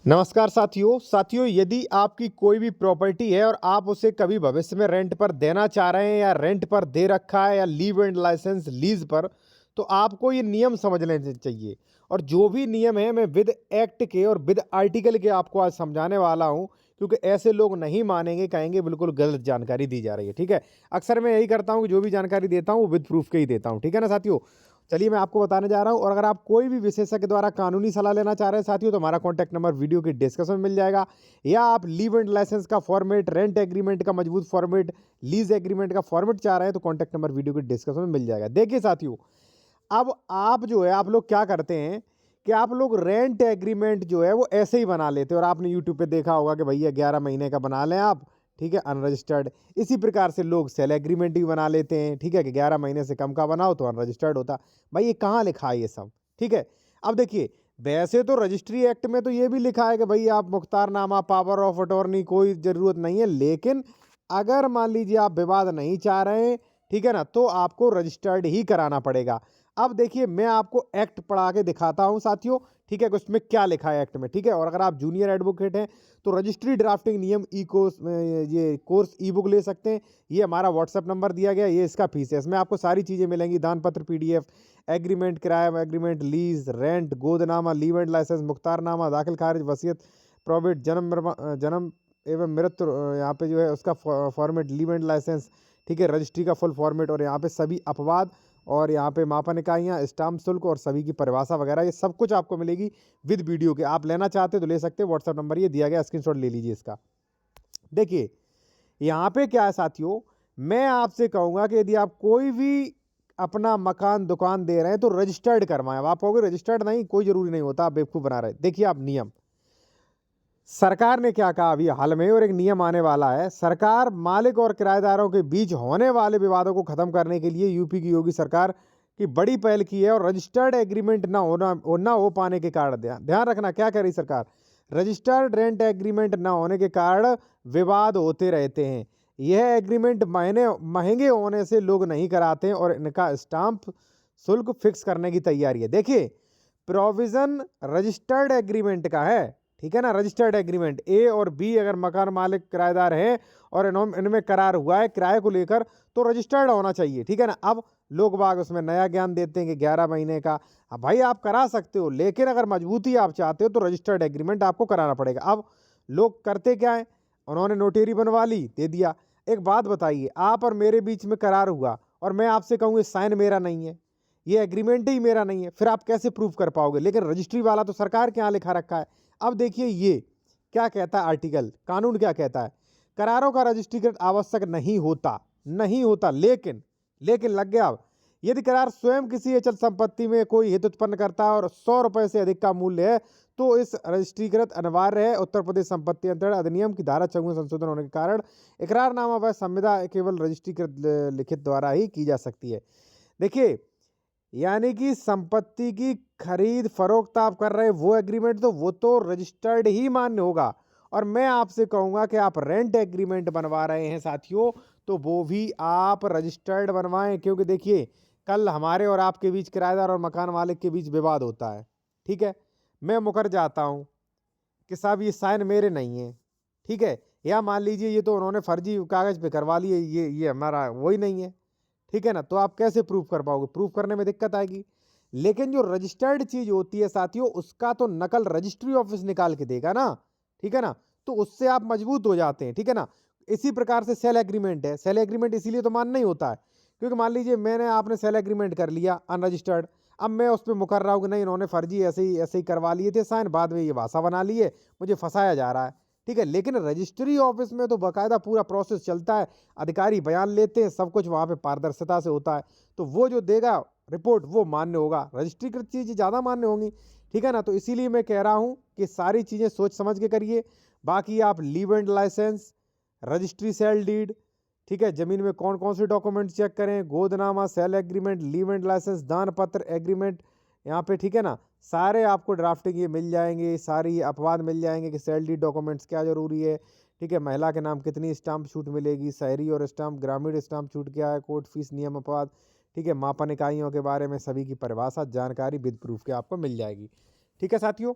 नमस्कार साथियों यदि आपकी कोई भी प्रॉपर्टी है और आप उसे कभी भविष्य में रेंट पर देना चाह रहे हैं या रेंट पर दे रखा है या लीव एंड लाइसेंस लीज पर, तो आपको ये नियम समझ लेने चाहिए। और जो भी नियम है मैं विद एक्ट के और विद आर्टिकल के आपको आज समझाने वाला हूं, क्योंकि ऐसे लोग नहीं मानेंगे, कहेंगे बिल्कुल गलत जानकारी दी जा रही है। ठीक है, अक्सर मैं यही करता हूं कि जो भी जानकारी देता हूं वो विद प्रूफ के ही देता हूं। ठीक है ना साथियों, चलिए मैं आपको बताने जा रहा हूं। और अगर आप कोई भी विशेषज्ञ द्वारा कानूनी सलाह लेना चाह रहे हैं साथियों, तो हमारा कॉन्टैक्ट नंबर वीडियो के डिस्क्रिप्शन में मिल जाएगा। या आप लीव एंड लाइसेंस का फॉर्मेट, रेंट एग्रीमेंट का मजबूत फॉर्मेट, लीज एग्रीमेंट का फॉर्मेट चाह रहे हैं, तो कॉन्टैक्ट नंबर वीडियो के डिस्क्रिप्शन में मिल जाएगा। देखिए साथियों, अब आप जो है, आप लोग क्या करते हैं कि आप लोग रेंट एग्रीमेंट जो है वो ऐसे ही बना लेते हैं। और आपने यूट्यूब पे देखा होगा कि भैया 11 महीने का बना लें आप, ठीक है, अनरजिस्टर्ड। इसी प्रकार से लोग सेल एग्रीमेंट भी बना लेते हैं, ठीक है, कि 11 महीने से कम का बनाओ तो अनरजिस्टर्ड होता। भाई ये कहाँ लिखा है ये सब? ठीक है, अब देखिए, वैसे तो रजिस्ट्री एक्ट में तो ये भी लिखा है कि भाई आप मुख्तारनामा, पावर ऑफ अटॉर्नी कोई ज़रूरत नहीं है। लेकिन अगर मान लीजिए आप विवाद नहीं चाह रहे हैं, ठीक है ना, तो आपको रजिस्टर्ड ही कराना पड़ेगा। अब देखिए, मैं आपको एक्ट पढ़ा के दिखाता हूं साथियों, ठीक है, कि उसमें क्या लिखा है एक्ट में। ठीक है, और अगर आप जूनियर एडवोकेट हैं तो रजिस्ट्री ड्राफ्टिंग नियम ई कोर्स, ये कोर्स ई बुक ले सकते हैं। ये हमारा व्हाट्सएप नंबर दिया गया, ये इसका फीस है। इसमें आपको सारी चीज़ें मिलेंगी, दान पत्र पीडीएफ, एग्रीमेंट, किराया एग्रीमेंट, लीज, रेंट, गोदनामा, लीव एंड लाइसेंस, मुख्तारनामा, दाखिल खारिज, वसीयत, प्रोविट, जन्म एवं मृत्यु, यहाँ पे जो है उसका फॉर्मेट, लीव एंड लाइसेंस, ठीक है, रजिस्ट्री का फुल फॉर्मेट, और यहाँ पे सभी अपवाद, और यहाँ पे मापन इकाइयाँ, स्टाम्प शुल्क और सभी की परिभाषा वगैरह, ये सब कुछ आपको मिलेगी विद वीडियो के। आप लेना चाहते हो तो ले सकते हैं, व्हाट्सएप नंबर ये दिया गया, स्क्रीनशॉट ले लीजिए इसका। देखिए, यहाँ पे क्या है साथियों, मैं आपसे कहूँगा कि यदि आप कोई भी अपना मकान दुकान दे रहे हैं तो रजिस्टर्ड करवाएं। अब आप कहोगे रजिस्टर्ड नहीं, कोई जरूरी नहीं होता, आप बेवकूफ़ बना रहे। देखिए, आप नियम, सरकार ने क्या कहा अभी हाल में, और एक नियम आने वाला है। सरकार मालिक और किराएदारों के बीच होने वाले विवादों को खत्म करने के लिए यूपी की योगी सरकार की बड़ी पहल की है। और रजिस्टर्ड एग्रीमेंट ना हो पाने के कारण, ध्यान रखना क्या कह रही सरकार, रजिस्टर्ड रेंट एग्रीमेंट ना होने के कारण विवाद होते रहते हैं। यह एग्रीमेंट महंगे होने से लोग नहीं कराते हैं और इनका स्टाम्प शुल्क फिक्स करने की तैयारी है। देखिए, प्रोविजन रजिस्टर्ड एग्रीमेंट का है, ठीक है ना, रजिस्टर्ड एग्रीमेंट ए और बी अगर मकान मालिक किराएदार हैं और इनमें करार हुआ है किराए को लेकर, तो रजिस्टर्ड होना चाहिए। ठीक है ना। अब लोग बाग उसमें नया ज्ञान देते हैं कि 11 महीने का। अब भाई आप करा सकते हो, लेकिन अगर मजबूती आप चाहते हो तो रजिस्टर्ड एग्रीमेंट आपको कराना पड़ेगा। अब लोग करते क्या है, उन्होंने नोटेरी बनवा ली, दे दिया। एक बात बताइए, आप और मेरे बीच में करार हुआ और मैं आपसे कहूँ साइन मेरा नहीं है, ये एग्रीमेंट ही मेरा नहीं है, फिर आप कैसे प्रूफ कर पाओगे? लेकिन रजिस्ट्री वाला तो सरकार के यहाँ लिखा रखा है। अब देखिए ये क्या कहता है आर्टिकल, कानून क्या कहता है, करारों का रजिस्ट्रीकरण आवश्यक नहीं होता, नहीं होता, लेकिन लग गया। अब यदि करार स्वयं किसी अचल संपत्ति में कोई हित उत्पन्न करता है और 100 रुपए से अधिक का मूल्य है, तो इस रजिस्ट्रीकृत अनिवार्य है। उत्तर प्रदेश संपत्ति अंतरण अधिनियम की धारा 54 संशोधन होने के कारण इकरारनामा व संविदा केवल रजिस्ट्रीकृत लिखित द्वारा ही की जा सकती है। देखिए, यानी कि संपत्ति की खरीद फरोख्त आप कर रहे हैं, वो एग्रीमेंट तो वो तो रजिस्टर्ड ही मान्य होगा। और मैं आपसे कहूंगा कि आप रेंट एग्रीमेंट बनवा रहे हैं साथियों, तो वो भी आप रजिस्टर्ड बनवाएं। क्योंकि देखिए, कल हमारे और आपके बीच, किराएदार और मकान मालिक के बीच विवाद होता है, ठीक है, मैं मुकर जाता हूं कि साहब ये साइन मेरे नहीं है, ठीक है, या मान लीजिए ये तो उन्होंने फर्जी कागज पे करवा लिए, ये हमारा वही नहीं है, ठीक है ना, तो आप कैसे प्रूफ कर पाओगे? प्रूफ करने में दिक्कत आएगी। लेकिन जो रजिस्टर्ड चीज होती है साथियों, उसका तो नकल रजिस्ट्री ऑफिस निकाल के देगा ना, ठीक है ना, तो उससे आप मजबूत हो जाते हैं, ठीक है ना। इसी प्रकार से सेल एग्रीमेंट है, सेल एग्रीमेंट इसीलिए तो मानना ही होता है, क्योंकि मान लीजिए मैंने आपने सेल एग्रीमेंट कर लिया अनरजिस्टर्ड, अब मैं उस पर मुकर रहा हूँ कि नहीं इन्होंने फर्जी ऐसे ही करवा लिए थे साइन, बाद में ये भाषा बना लिए, मुझे फंसाया जा रहा है, ठीक है। लेकिन रजिस्ट्री ऑफिस में तो बाकायदा पूरा प्रोसेस चलता है, अधिकारी बयान लेते हैं, सब कुछ वहाँ पे पारदर्शिता से होता है, तो वो जो देगा रिपोर्ट वो मान्य होगा, रजिस्ट्रीकृत चीज़ ज़्यादा मान्य होंगी, ठीक है ना। तो इसीलिए मैं कह रहा हूँ कि सारी चीज़ें सोच समझ के करिए। बाकी आप leave and license, registry sale deed, ठीक है, ज़मीन में कौन कौन से डॉक्यूमेंट चेक करें, गोदनामा, sale agreement, leave and licence, दान पत्र एग्रीमेंट, यहाँ पे, ठीक है ना, सारे आपको ड्राफ्टिंग ये मिल जाएंगे, सारी अपवाद मिल जाएंगे कि सेल डीड डॉक्यूमेंट्स क्या जरूरी है, ठीक है, महिला के नाम कितनी स्टाम्प छूट मिलेगी, शहरी और स्टाम्प ग्रामीण स्टाम्प छूट क्या है, कोर्ट फीस नियम अपवाद, ठीक है, मापन इकाइयों के बारे में सभी की परिभाषा जानकारी विद प्रूफ के आपको मिल जाएगी। ठीक है साथियों।